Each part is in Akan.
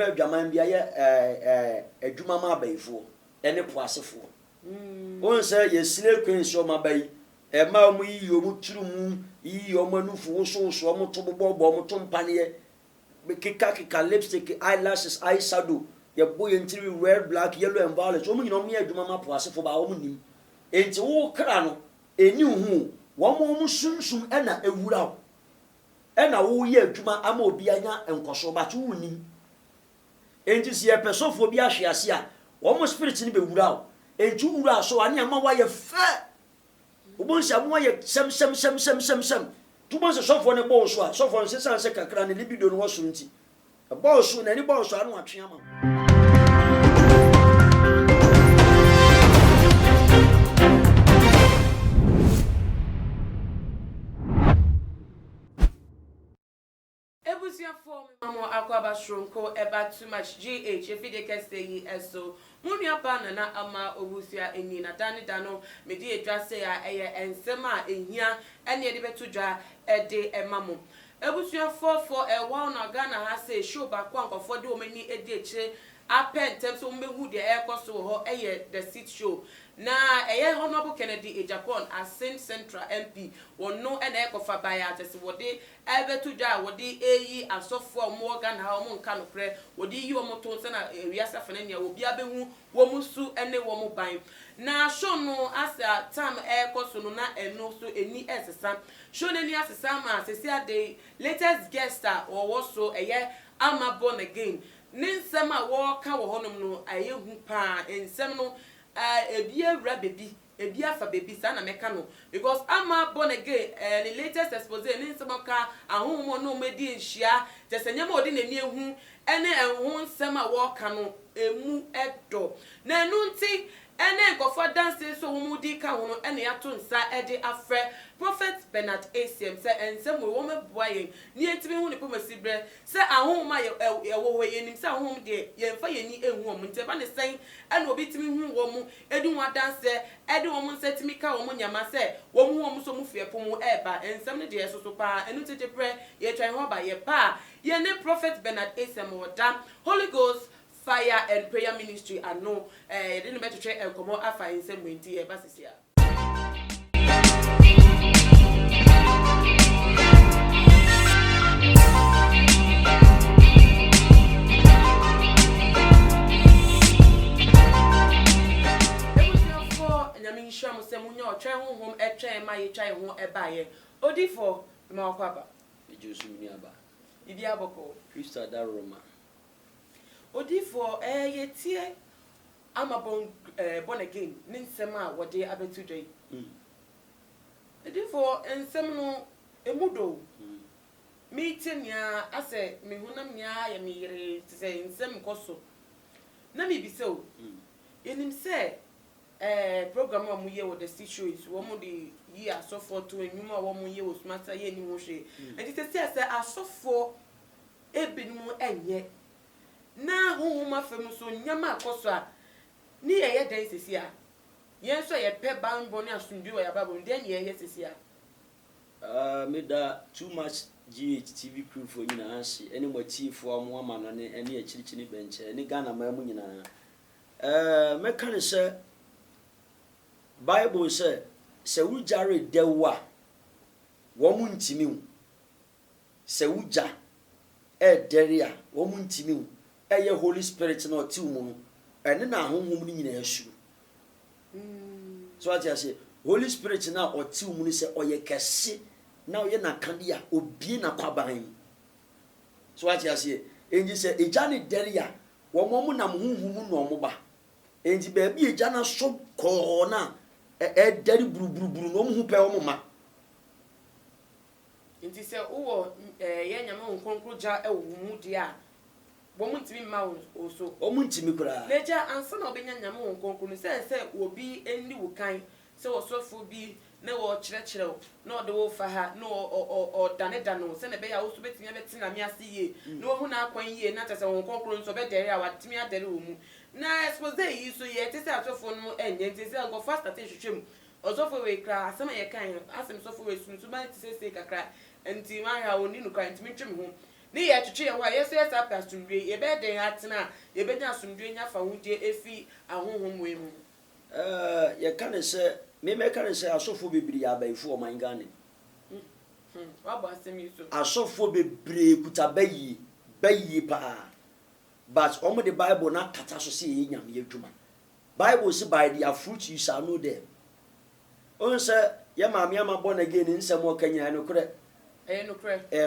adwaman bia ye adwuma ma abaifo ene poasefo won say ye sile queens o mabai e ma mu yi o mu turu mu yi o manufu so so o mu to bobo o mu to mpane kika lipstick eyelashes eye shadow ye boy ntiri red black yellow and violet o mu nyina o mu ye adwuma ma poasefo ba o mu nim enti wo kra no eni hu wo mu sunsum ena ewura o ena wo ye adwuma ama obi anya enkoso ba to wunim enti se ye pesofo bi ahwe ase a wo mu spirit ni be wura o enti wura so ane ama wa ye fa obon sha mo ye sem tu bon se sofo ne bo so a sofo se san se kakra ne libido no wo so nti bo so na ni bo so anu atwe ama Mamo akwaba shronko eba too much GH efide kese yi eso munua pa na ama obusia eni na dano medi edwa se ya eye ensema ehia ene ede beto dwa ede emamo ebusia 44 ewa na Ghana ha se show ba kwa nkofo de omani ede eche apentem so mbehu de ekoso ho eye the seat show na eye Honorable Kennedy Japan Asin Central MP wonno ena ekofa baya atese wode ebetu dwa wode eyi asofo mo Ghana ha mo nka no pre wode yi omo to nse na wiasa fene ne obi abehu wo musu ene wo mo ban na show no asa tam ekoso no na eno so eni esesa show ne ni asesa ma asesi ade latest guest or also eye ama born again ninsem a wo ka wo honom no aye hu pa ensem no ebi ewra bebi ebi afa bebi sa na meka no because ama born again the latest expose ninsem ka ahomo no medi nhia tesenya ma odi na ni ehu ene enhu nsem a wo ka no emu edo na enu nti ene nkofo dance so wo mudi ka ho no ene yato nsa ede afre Prophet Bernard ACM say ensem wo meboaye ni entimi hu ne pomasibre say ahoma ye wo yenim say ahom de ye mfa ye ni ehu om nte ba ne sen ene obi timi hu wo mu edi hu dance edi wo mu nsetimi ka wo mu nyama say wo mu wo mu so mu fie pomu eba ensem ne de so pa enu tete pre ye twan ho ba ye pa ye ne Prophet Bernard ACM woda Holy Ghost Fire and Prayer Ministry and no didn't better try and come out after in some winter basis. Shamu Semuno, try home, a try my try home a buyer. Odi for Malquaba. Ejusuniaba. Idiaboko. Christa da Roma. Odi for ye tie ama born again ninsema wode abetu dwai odi for ensem no emudo meeting ya ase me hunam nya ya me yire se ensem koso na me bi se o enim se program wa mu ye wo the show is wo mu de yi asofo to enwuma wo mu ye wo smata ye ni wo hwe enti se asofo ebinu enye na huhuma fem so nyama akoso a ni ye den sesi a yen so ye pe bambo ni asundwi wa yababo den ye sesi a me da too much GHTV crew for nyina ansi ene mo chief for mo ama no ne ene akirichini benche ene Ghana ma mu nyina me kan se Bible se wujare dewa wo mu ntimi hu se wuja deria wo mu ntimi hu eye Holy Spirit na oti mu ene na honhom ni nyina asu so ati ase Holy Spirit na oti mu ni se oye kese na oye na kandia obi na kwaban so ati ase enji se eja ne deria wo mo na honhom no mo ba enji ba bi eja na so ko na deri buruburu no mo hu pe wo mo ma nti se wo ye nyama nkonkro ja ewu mu dia bomuntimi ma oso omuntimi kura leja ansa na obenya nyama nkonkro se obi eni wukan se osofo bi na wo kyerɛkyerɛ na ode wo fa ha na o dane dano se na be ya wo so betimi betina me ase ye na wo hu na akwan ye na tese wo nkonkro nso be dere a watimi adere wo mu na expose yi so ye tese atofo no enye tese go fast atehwehwem osofo we kra asema ye kan asem sofo we sunu so ba tese kakra enti ma ha oni no kan ntimi twem ho ni ye twetwe ho ye so esa pasumdwe ye be den atena ye be nya asumdwe nya fa wudie efi ahohom we mu ye kan say me kan say asofo bebiri abaifo o man Ghana wa bo asemi so asofo bebiri kuta bayi pa but omo the Bible na kata so say ye nyam ye dwuma Bible say by their fruit you shall know them on say ye maami ama born again nsem o kanya no kure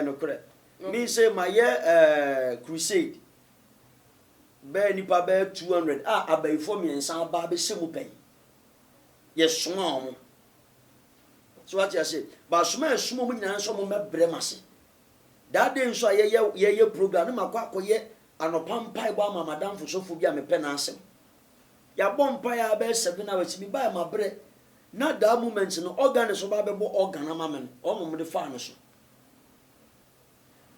no kure me say my crusade be nipa be 200 abaifo mi ensan ba be semu pen ye soma omo so what you say ba soma suma mu nyina so mo mebre mase that day so ye program no makwa akoye anopampai ba ma madam fo sofo bi a me pen asem ya bompa ya be 7 hours mi ba ma bre na that moment no organ so ba be bo organ ama me o mo de fa no so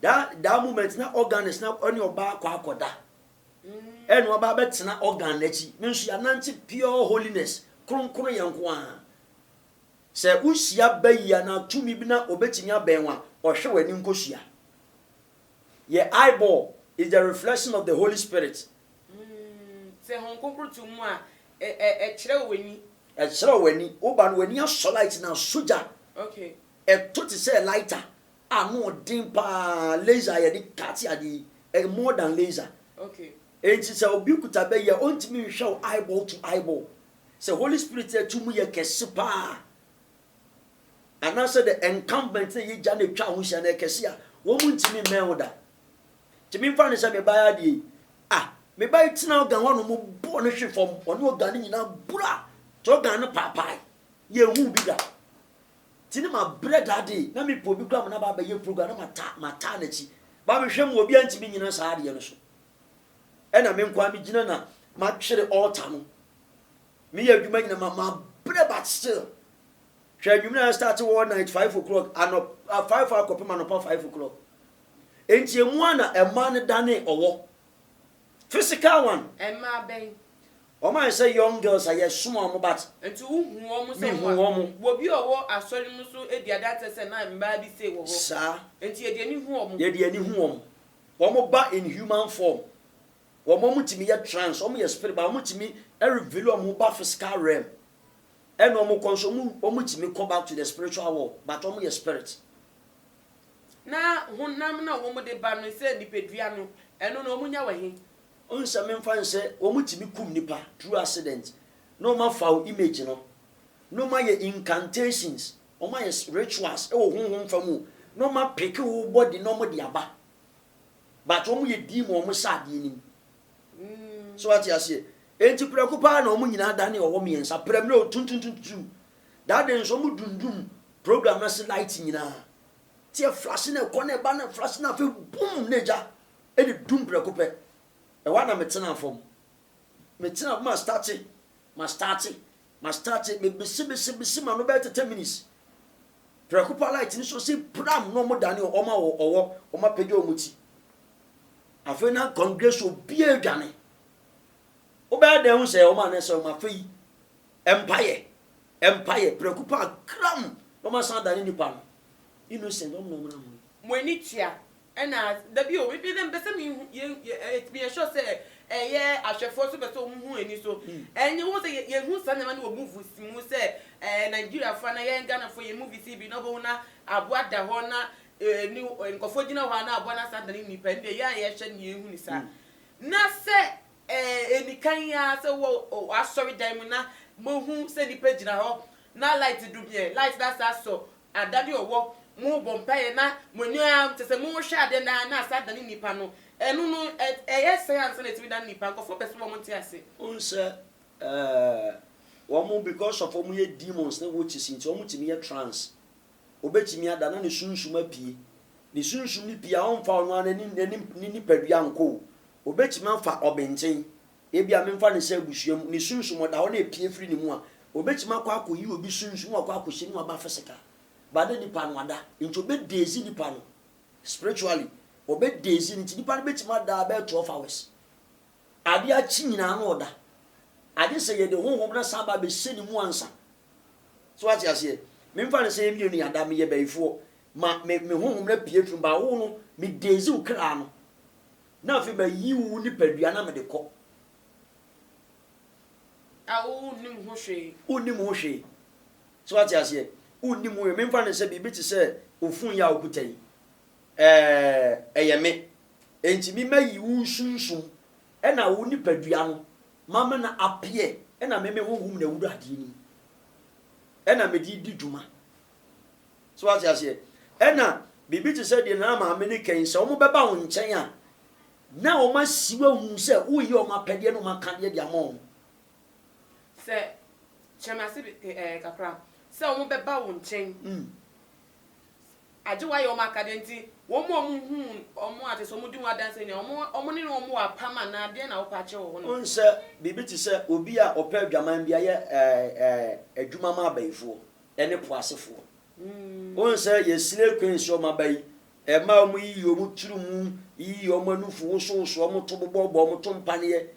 that moment na organ is na oni oba akwa akoda enu oba betena organ na chi me nso ya nanti pure holiness kronkron yanko a se usia bayi na tumi bi na obetimi abenwa ohwe wani nkosua ye eyeball is the reflection of the Holy Spirit se hon konkro tu mu a kire wani oba no wani aso light na soja okay to ti say lighter no din pa laser ye di kati adi more than laser okay enti se obi kuta bayi ontimi hwe eyeball to eyeball se Holy Spirit to mu ye kese pa and also the encampment ye jane twa ho hia na kese a wo mu ntimi menwoda timi fa ne se me baya di me baya tina ogan ho no mo bo no hwe fom ono ogan nyina bura to ogan no papai ye hu bi da tini ma bread ade na me po bi kra na ba ye program na mata na chi ba me hwe mo obi antimi nyina sa ade no so e na me nkwa me gina na ma twere altar no me ye adwuma nyina ma bread but still hwe adwuma na start all night 5 o'clock and 5 o'clock pe ma no 5 o'clock enti emu ana ema ne dane owo physical one ema ben o man say young girls are small mo but enti uhu omo se wo bi owo asori mu so ediada tese na mba bi say wo sa enti ye de ni hu omo ye de ni hu omo omo ba in human form omo mutimi ye trans omo ye spirit ba omo mutimi reveal omo ba physical realm and omo konso omo mutimi come back to the spiritual world but omo ye spirit na honam na omo de ba no se nipedua no eno no omo nya wahi onse me mfa nse omo mutimi kum nipa through accident no ma foul image no ma ye incantations omo ye rituals e wo honhom famu no ma pick wo body no mo de aba but omo ye di mo omo sade nim so what you say enti preocupa na omo nyina da ne owo miensa premre otuntuntuntu that den so mo dundum program na se light nyina tie flash na ko na ba na flash na fe boom neja e de dum preocupa e wa na metena fom metena ma start me bisi ma no be 10 minutes preocupa light ni so se pram no mo da ne owo ma pejo omuti afi na congress obi adwane oba de hu se o ma na se o ma fi empire preocupa gram o ma san da ni nipa no innocent o no mo ni tia ena da bi o we bi dem be se mi ye sure say ye ahwefo so be so hu ani so enye wo se ye hu san na wo move simu se Nigeria fa na ye Ghana fo ye movie si bi no bo na aboa da ho na ni nkofo gina ho na aboa na san da ni nipa ndi ye hye ni ehu ni sa na se enikan ya se wo asori dan mu na mo hu se nipa gina ho na light du bi light that so adade owo mo bompaye na mo ni am tese mo hwe ade na asa dani nipa no enu no science na timi dan nipa nkofo pese mo nti ase unse wo because of omo ye demons na wo chisi nti omo timi ye trance obetimi ada na ne sunsun apie ne sunsun ni pia on fa ono na ni padua nko obetimi afa obenten ebia memfa ne se abusuam ne sunsun mo da ho na apie firi ne mu a obetimi akwa akoyi obi sunsun akwa akohye ne aba physical bade nipa no ada nti obe daisy nipa no spiritually obe daisy nti nipa no betima da be 12 hours ade a chi nyina no oda ade se ye de honhom na sa ba be se ni mu ansa so what you say me mfa ne se emi ni ada me ye baifo ma me honhom na pie fim ba wo no me dezi ukra no na afi ma yiwu ni padua na me de kɔ awu nim ho hwe unim ho hwe so ati ase unim ho me mfa ne se bibi ti se ofun ya okutai eyeme enti mi ma yiwu sunsun na wo ni padua no mama na apie na me honhom na wuru ade ni na me di dwuma so ati ase na bibi ti se de na ma me ni kan se o mo beba wo nchen a na o ma siwa hu se wo yi o ma pede no ma kan de dia mo se chema se kakra se o mo beba wo nchen aje wa yo ma ka de nti wo mo hu o mo ate so mo di wa dance ni o mo ni no mo apama na de na wo pa che wo no onse bibi ti se obi a opa adwaman bia ye adwuma ma abaifo ene poasefo onse ye sile kwenso ma bai ma o mu yi o mu turu mu yi o ma nufu so o mu to bobo o mu to mpane ye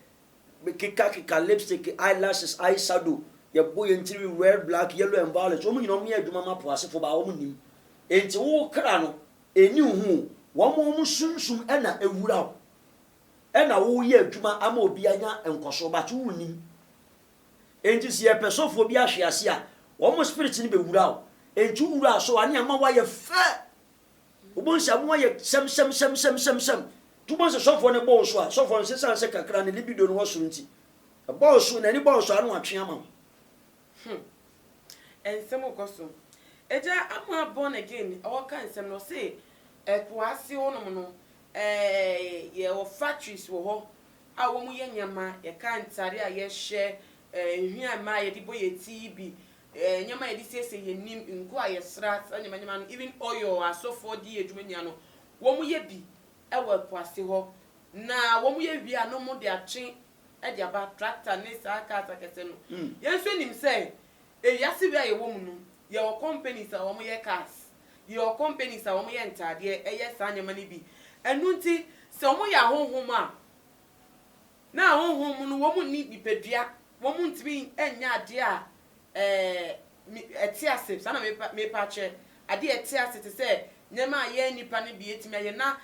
kika lipstick eyelashes eye shadow ye boy ntiri red black yellow and violet o mu nyina o mu adwuma ma poasefo ba o mu nim enti wo kra no eni hu wo mu sunsum na ewura o na wo ye adwuma ama obi anya enkoso ba to wunim enti se ye pesofo bi ahwe ase a wo mu spirit ni be wura o enti wura so ani ama wa ye fe obonsa mo ye sem tubon se sofo ne bo so a sofo se san se kakra ne libido no wo so nti bo so na ni bo so anu atwe ama ensem okoso eja ama born again our kan sem no say ekwase wonom no ye wo factories wo ho a wo mu ye nyama ye kan tare a ye hye ehia ma ye di boye TV nyama ye di sese ye nim nko a ye sra nyama no even oil asofo di edwumanya no wo mu ye bi ewo ekwase ho na wo mu ye wi ano mu de atwe e de aba tractor ne sa aka kese no ye so nim say yasi bi a ye wo mu no your companies are wo ye cars your companies are wo ye ntade eye sa nyama ni bi enu nti se wo ya honhom a na honhom no wo mu ni bipadua wo mu ntimi enya ade a etiase sa na me pa che ade etiase te se nyama ye nipa ne bi etimi ye na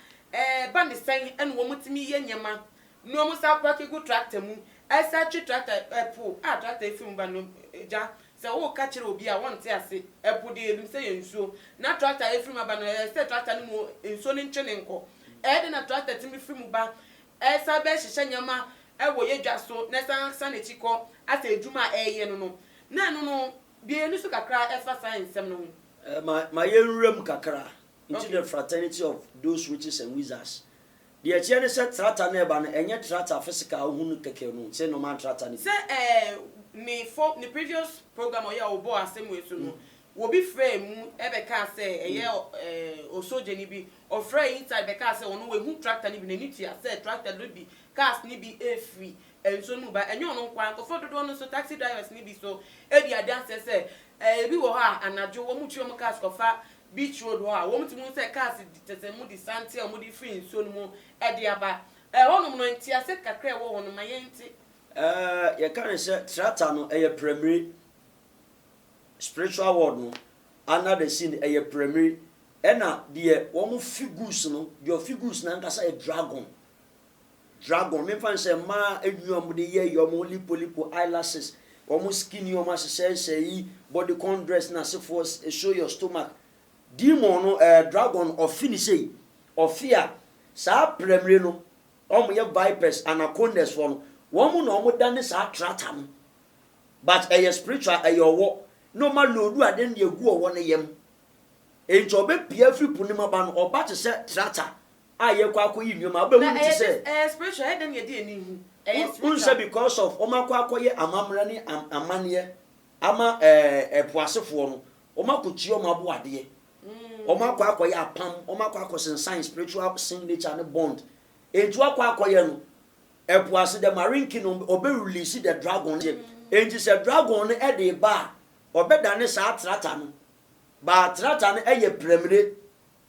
ba ne sen enu wo mu timi ye nyama no mu sa pa ke go tractor mu esa chi tractor po tractor efim ba no ja se wo ka kire obi a won te ase epo de elim se yensuo na tractor efrim aba no se tractor ni mo ensuo ni nchene nko de na tractor timi frim ba esa be hihye nyama wo ye dwaso na san na chiko asa edwuma eye no na no bi enu so kakra efa science sem no ma yenwuram kakra into the fraternity of those witches and wizards the chiene se tractor na eba no enye tractor physical hunu keke no se no man tractor ni se ni previous program oya obo asem wesu no wo bi frame ebe ka say eye osoje ni bi o frame inside be ka say ono we hu tractor ni bi na nitia say tractor do bi cars ni bi free enso mu ba enye ono kwa nko fododo no so taxi drivers ni bi so e bi adanse say bi wo ha anajo wo mu twa mu cars kofa beach road ho a wo mu ti mu say cars tete mu di santi o mu di free enso no mu e di aba hono no ntia say kakra wo hono ma yenti you can say tractor no a primary spiritual world no another scene a primary ena de wo figures no your figures na nkasa a dragon me fan say ma enwuam de ye your lipo eyelashes wo skin your ma say body con dress na se force show your stomach demon no dragon of finish of fear sa primary no ye vipers anacondas for no woman no mo dane sa trata no but spiritual wo no ma lodu ade na egu owo ne yem enti obe pia free punima ba no oba te se trata aye kwa akoyi nwoma obe mu ti se spiritual ade na ade ani hu spiritual because of omakwa akoye amamra ni amane ama epoasefo no omakochi omabo ade omakwa akoye apam omakwa akosen science spiritual signature ne bond enti akwa akoye no epoase the marine kingdom obe release the dragon enti se dragon e de ba obeda ne sa trata no ba trata no eye premre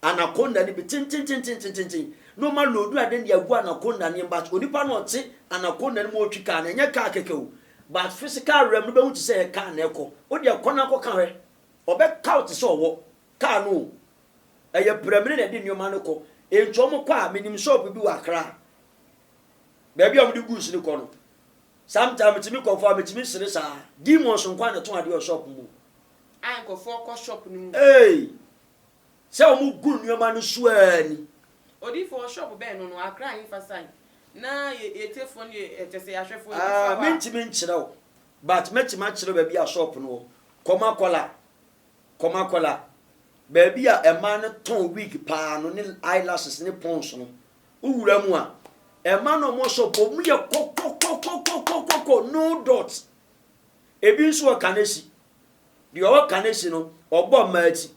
anaconda ni bitintintintintintin no ma lodu ade ne agu anaconda ne ba onipa no te anaconda ne mo otwika na enye ka kekewu but physical realm no be hu ti se ka na eko o de ekona ko ka we obe ka o ti se owo ka no eye premne na de nyoma no ko encho mo kwa minim shop bi wa kra baby am de goods ni ko no sometimes me ko for me timi sere sa demons nkwa na to ade o shop mu an ko for ko shop ni mu se o mu gu nyoma no so ani odi for shop be no akra hin fa sign na ye telefone ye tese ya hwefo mentimi nkyere o but metima kyere baby a shop no koma kola baby a ema no ton wig pa no ne eyelashes ne pons no uwura mu a ema no mo shop o mu ye kokokokokokoko no dot ebi nso o kanesi di o kanesi no obo maati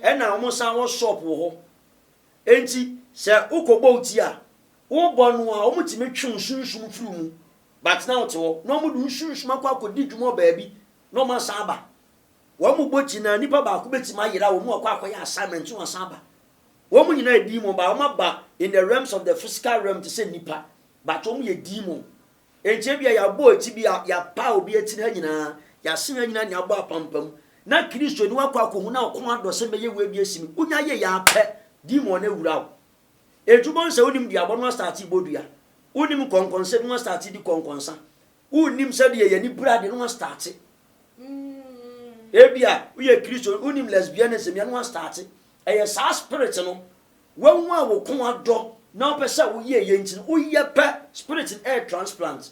ena mo san wo shop wo enti se ukobo uti a wo bonu a o mutime twun sunsun furu mu but now to no mu du sunsun akwa dwumo baabi no ma saba wo mu bochi na nipa ba ko betima yira wo mu akwa ya assignment wo saba wo mu nyina edimo ba wo ba in the realms of the physical realm to say nipa but wo mu ye dimo enche bia ya bo eti bia ya pa obi eti na nyina ya sen nyina ne abo apampam na Kristo ni wakwa ko hu na ko adose meye we bi esimi unya ye ya pe dimo na wura ejubon se onim dia bono start bodua onim konkonse no start di konkonsa onim se de ye ni brade no start ebia uye Kristo onim lesbianism ya no start eye sa spirit no wanwu a wo ko ado na opesa wo ye ye ntin wo ye pe spirit air transplant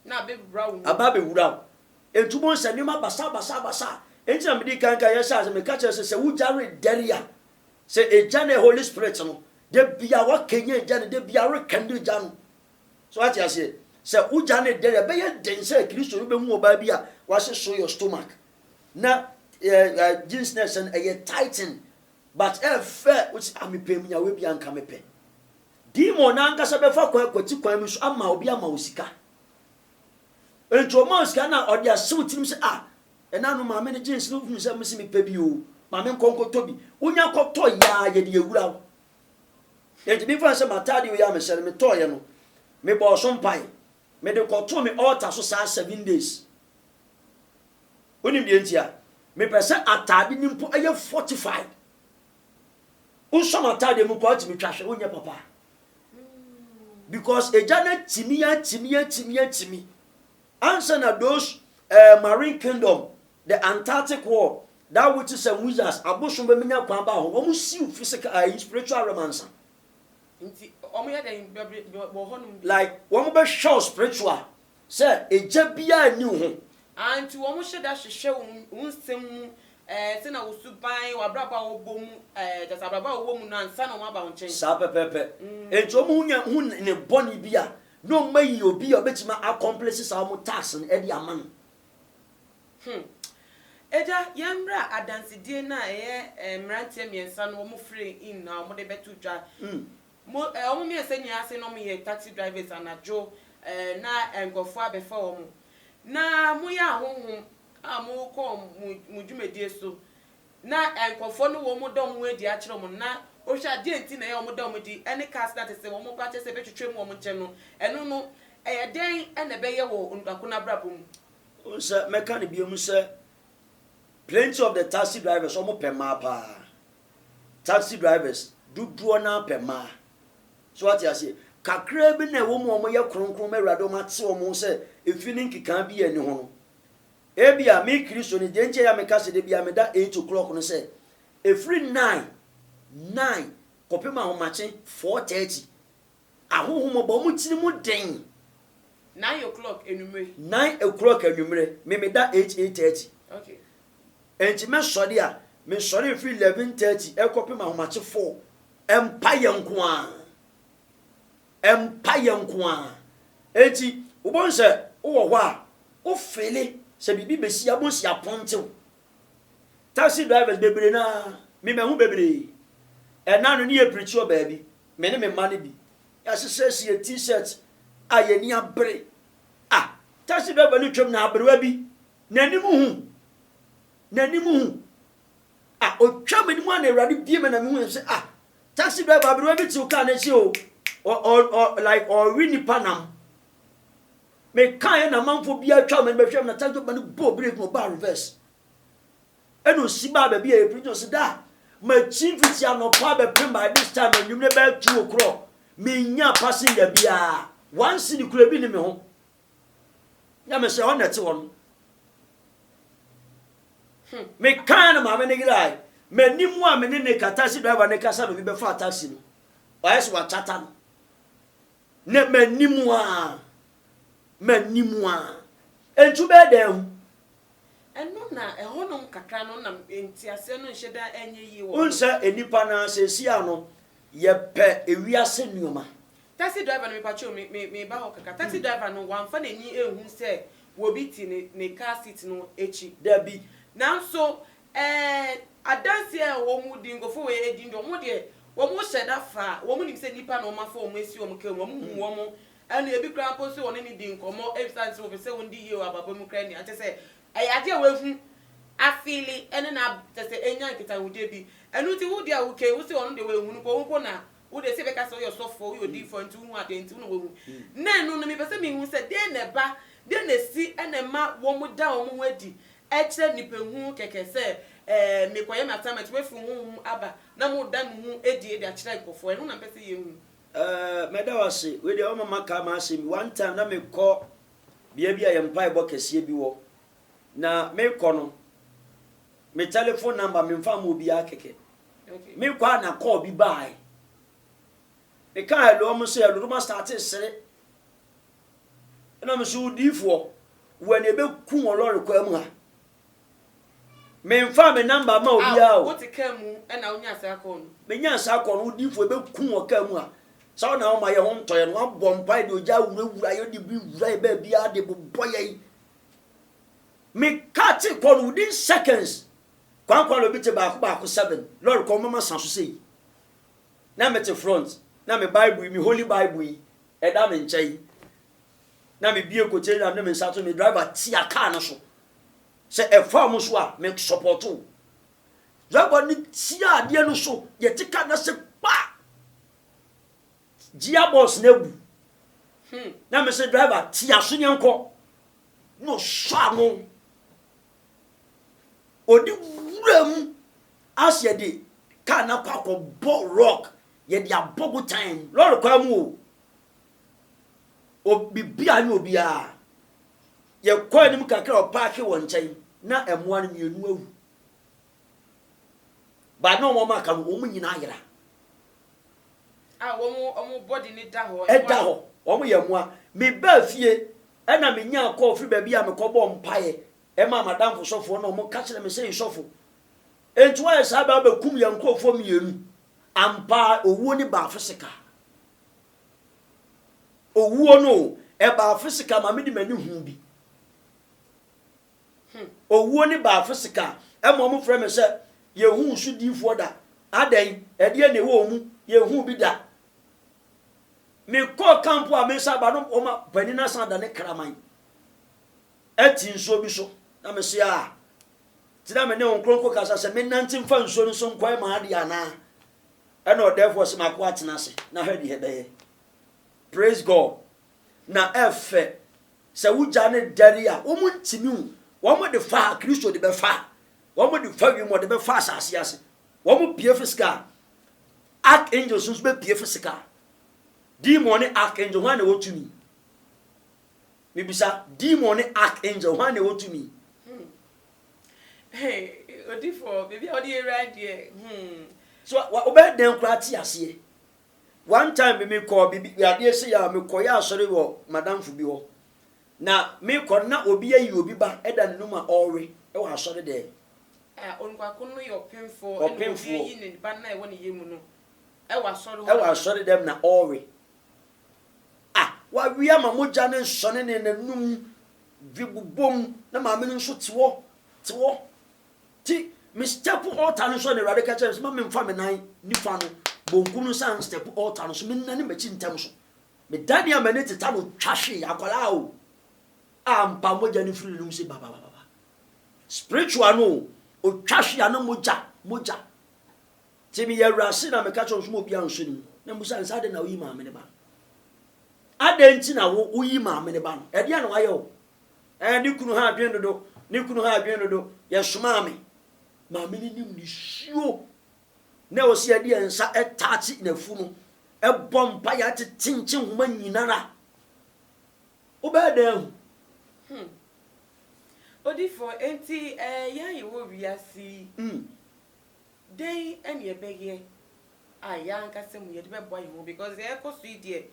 na be brown ababe wura ejubon se ni ma basa entina me di kanka ye sha se me ka che se wo jare deria se ejane Holy Spirit no de bia wa kenye ejane de bia re kende janu so ati ase se ujane deria be ye dense Kristo be mu oba bia wa se so your stomach na jeansness and a tighten but fair which am pem nya we bia nka mepe demon na nka se be fa kwati kwan mi so ama obi ama osika ento ma osika na odi asew tirim se ena no ma me ne jeans no fun se me se me pe bi o ma me nkonko tobi unya koto ya ye de ewura enti bi fa se matade o ya me sere me toye no me bo so mpai me de koto me altar so sa 7 days onim de entia me pese atade ni mpo eye 45 usoma atade mu ko ati me twahwe onya papa because ejana timi answer na those marine kingdom the Antarctic war that which is some wizards abosun be menya kwan ba ho omu see physical spiritual romance nti omu ya den bo honum like omu be show spiritual say eja bia ni ho anti omu sheda hwehwe unsem se na usuban wabraba obom just abraba obom na ansa na omu aba nchen sa pepepe enti omu nya hu ne boni bia no mayi obi obetima accomplish sa omu task e di aman Eja yamra adansidie na mrantie miensa no mo free in na mo de betu dwa mo omo miensa nya ase no mo ye taxi drivers anajo na engofo abefa omo na mo ya honhom mo ko mo dwumedie so na engofo no wo mo dom we di a kire mo na o hwa die nti na ye omo dom di any cast that is wo mo kwate se betwetwe mo nche no eno no den ene be ye wo ndakuna brabom o se mechanic bi mu se plenty of the taxi drivers almost per mapa. Taxi drivers do na per ma. So what you say? Kakra bi na wo mu omo ye kronkron ma rado ma te omo se efini kikan bi ani ho. Ebia me Kristo ni denche ya me ka se de bia me da 8 o'clock no se efri 9 kopema ho mache 4:30. Ahoho mo ba mu tini mu den 9 o'clock enumere 9 o'clock enumere me da 8:30. Okay. Enti me sori a me sori fi 11:30 ekopi ma homache 4 empire nko a enti ubon se wo ho a o fele se bibi besi abonsi aponte taxi drivers bebre na me hu bebre na no ne e preach o baabi me ne me man bi ya sese e t-shirt a ye ni abre taxi driver ni twem na abrewa bi nanimu otwa manimu na erade bie me na me hu se taxi driver abrewa bi ti o ka na chi o like or wini panam me kan na manfo bia twa me behwem na taxi driver no bo break no bar reverse eno si ba ba bia e preach se da my chief is no power by this time and you never 2 o'clock. Me nya passing the bia. Once in the club in me home. Yama say on that one. Me kind of mamma nigga. Me ni mo me ne taxi driver ne kasa be fa taxi no. Why so what chatan? Ne me ni mo a. Me ni mo a. Entu be dem. Eno na ehonom kakra no na entiase no nheda enye yi wo. Unsa enipa na se sia no ye pe ewiase nuoma. Taxi driver no me pacho me ba ho kaka. Taxi driver no wan fa na ni ehun se wo bi ti ne car seat no echi. There be. Nanso adanse e wo mu di ngofo we edi ndo mo de wo mu hyeda fa wo mu nim se nipa na o ma fa o mu esi o mu ka wo mu hu wo mu ene ebi kra po se woni ni di nkomo ebisanse wo se won di ye wa baba mu kra ni ate se ade we hu afili ene na te se enya nkita wo de bi enu ti wo di a wo ke wo se won de we hu no ko na wo de se be ka se yo sofo yo di for ntu hu ade ntu no wo hu na enu no me pese me hu se de ne ba de ne si ene ma wo mu da wo mu adi eche nipa hu keke se me koye matament we fu hu aba na mo dan hu edi a kira ikofo enu na pese ye hu meda wase we de o mama ka ma se one time na me ko bia bia ye mpa ebo kese bi wo na me ko no me telephone number me mfa mo bia keke okay me kwa na call bi bai e ka hello mo se hello ma start sere na me so difo when e be ku won lori kwa mu ha me mfa me number ma obia o wo ti ka mu e na onya sa ko no me nya sa ko no difo e be ku won ka mu ha sa na o ma ye ho ntoye no abom pai de oja wurawura yo de bi wura e ba bia de boye me catch it within seconds kwan lo bi te ba ko 7 lord ko mama san so sei na me te front na me bible mi holy bible yi e da me nchai na me bie ko che na me sa to me driver ti aka no so se e fa mo so a me support o driver ni ti ade no so ye ti ka na se pa gia boss na bu na me se driver ti aso nyenko no sha mo odi wuram asye de ka na kwa bo rock ye dia bogu time lord kwa mu o bibia ni obia ye kwa ni kakra o park won nchen na emoa no mienu awu ba no mo maka no mo nyina ayira wo body ni da ho e da ho wo mo ye moa me ba fie e na me nya call free ba bia me ko bo mpae e ma madam fo sofo no mo ka kire me say sofo entu wa sa ba kum ya nkofo mienu ampa owuo ni ba fisika owuo no e ba fisika ma me di mani hu bi owuo ni ba fisika e mo mo frɛ me se ye hu su difo da adan e de ne wo mu ye hu bi da me ko campo a me sa ba no o ma panina san da ne kraman eti nso bi so na me se a tira me ne on kronko kasa se me nantin fa nso no so nkwai ma ade ana e no therefore se mako atena se na hwedi hebeye praise god na efe se wuja ne dare a o mu ntimi hu wo mo de fa kristo de be fa wo mo de fa wi mo de be fa asase ase wo mo pie fisika archangel so be pie fisika demon archangel wan na wotumi mibisa demon archangel wan na wotumi hey odi for baby odi radio so obe den kra ti ase one time me call bibi ade se ya me call ya asore wo madam fu bi ho na me call na obi ayi obi ba eda ne numa alwe e wa asore de onkwa kunu yo pinfo obi yi ne ba na e woni yemu no e wa asore dem na alwe wa wi ama moja ne nsone ne nanum vibubom na ma me nso tiwo ti me step altar no so ne radical church ma me mfa me nan nifa no bonkunu san step altar no so me nane machi ntam so me dani amane teta no twahwe akwala o ampa moja ne free num se baba spiritual no o twahwe ana moja ti me yawrase na me ka chon so mo bia nso ni na musa nsa de na oyi ma me ne ba adenti na wo yi ma me ne ba no e dia no ayo ni kunu ha adwen dodo ye soma me ma me ni nim ni hio na o se ade ensa etachi na fu no e bom pa ya tinchin homa nyinara obeda Odifo enti ya yewo wiasi dey ene ebeye aya nkase mu ye de bebo ayi because e koso ide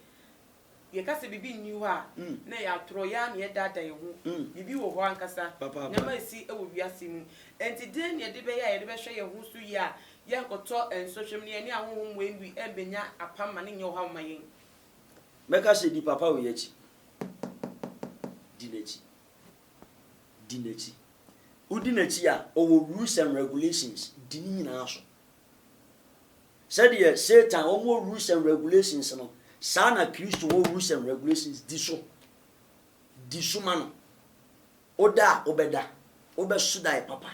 ye kase bibi nyu a na ya tro ya na ye dada ye ho bibi wo ho ankasa na ma si ewo wiase mu enti dey ne de be ya ye de be hwe ye ho su ya ye nkoto social media ni ahohom we ndu embenya apama ne nye ho ha mayen meka se di papa wo ye chi dinechi udinachi a owo rules and regulations dini nyina so said ye Satan owo rules and regulations no sana Kristo wo rules and regulations di so mano oda obeda obesudai papa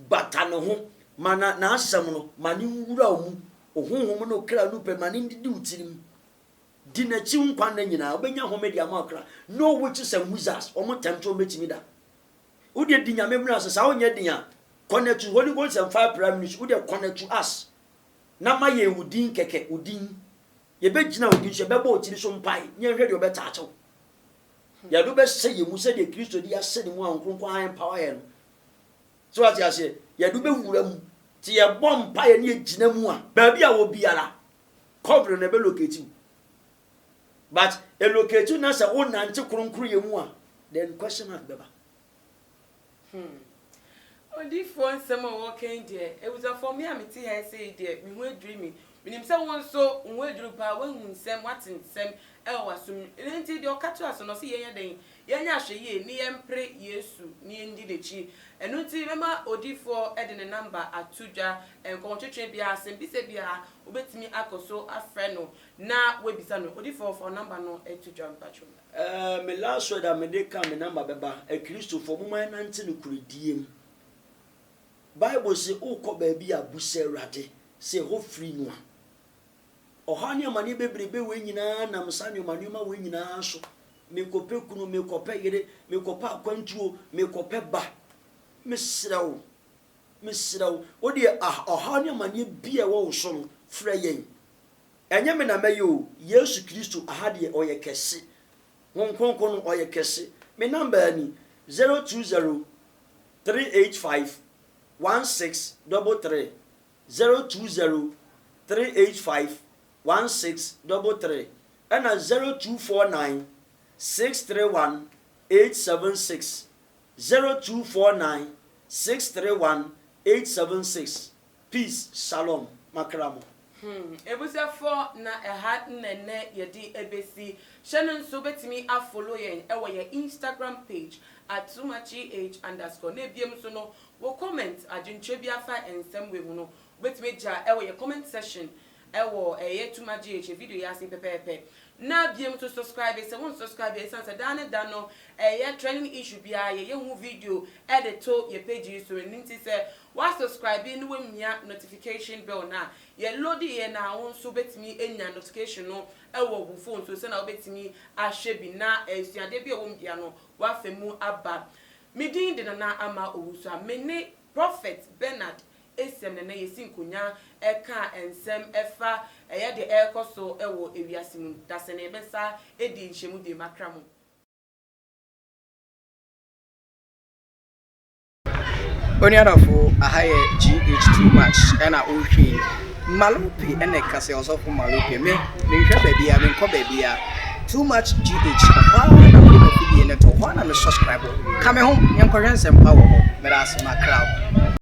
bata no ho mana na asem no mani wura omu ohunhum no kra no pe mani ndidi utirim dinachi nkwa na nyina obenya homedi amakra no witches and wizards omo temto metimi da udi dinya memra sa onye dinya connect to Holy Ghost and fire prime minister udi connect to us na maye udin keke udin ye begina udin so beba otiri so mpai nye hwe de obeta achew ya do be se ye mu se de Kristo di ase ni mu ankonkon an power ye no so ati ase ya do be wura mu ti ye bom mpai ne gina mu a ba bia wo biara cover na be locate but a locate na say o nante kronkro ye mu a then question mark beba Odifo nsem walking there it was for me am ti here say there me hu dreaming minim say won so hu aduru pa wan hu nsem watin nsem e wasum enti de okato aso no se yenya den yenya hweye ni yempre Yesu ni ndi dechi enu ti mema Odifo e de ne number atudwa enkonchwetwe bia asem bi se bia obetimi akoso afre no na webisa no Odifo for number no etudwa mpacho me last word am de ka me number beba e Kristo for mo man nante no kurediem Bible say ukọ baabi abusa Awurade say ho free no a ohani amani bebrebe we nyina nam sanyo manuma we nyina so me kope kunu me kope yere me kopa akwantuo me kope ba mesrawo odi ohani amani bia wo so no frɛ yɛn enye me na mayo Yesu Kristo ahade oyɛ kɛse honkonkon no oyɛ kɛse me number ni 020 385 1633 020 385 1633 and 0249 631 876 0249 631 876 peace shalom makramo ebusa for na eha nene yedi ebesi shenon so betimi a follow yen ewo ye Instagram page @tumachih_ ne biem so no wo comment adwentwe bia fa ensem we hu no betimi ja ewo ye comment section ewo ye tumachih video ya sin pepepe na biem to subscribe se won subscribe e sanse dane dano ye trending issue bia ye hu video edit to ye page so nti se wa subscribe ni we mia notification bell na ye load ye na won so betimi enya notification no ewo bu phone so se na betimi ahwe bi na esuade bi ewo mbia no wa femu aba midin de na ama owusu a mene Prophet Bernard esem na yesin konya eka ensem efa eye de ekoso ewo ewiasimu dase na ebesa edi nhyemu de makramo Oniadafo ahaye GH too much ena ohwe Malupi ene kase osofu Malupi me hwe babia me nko babia too much GH kwa na mo video ne to kwa na me subscribe ka me ho nyankɔhwɛ nsɛm pa wo ho me da asema crowd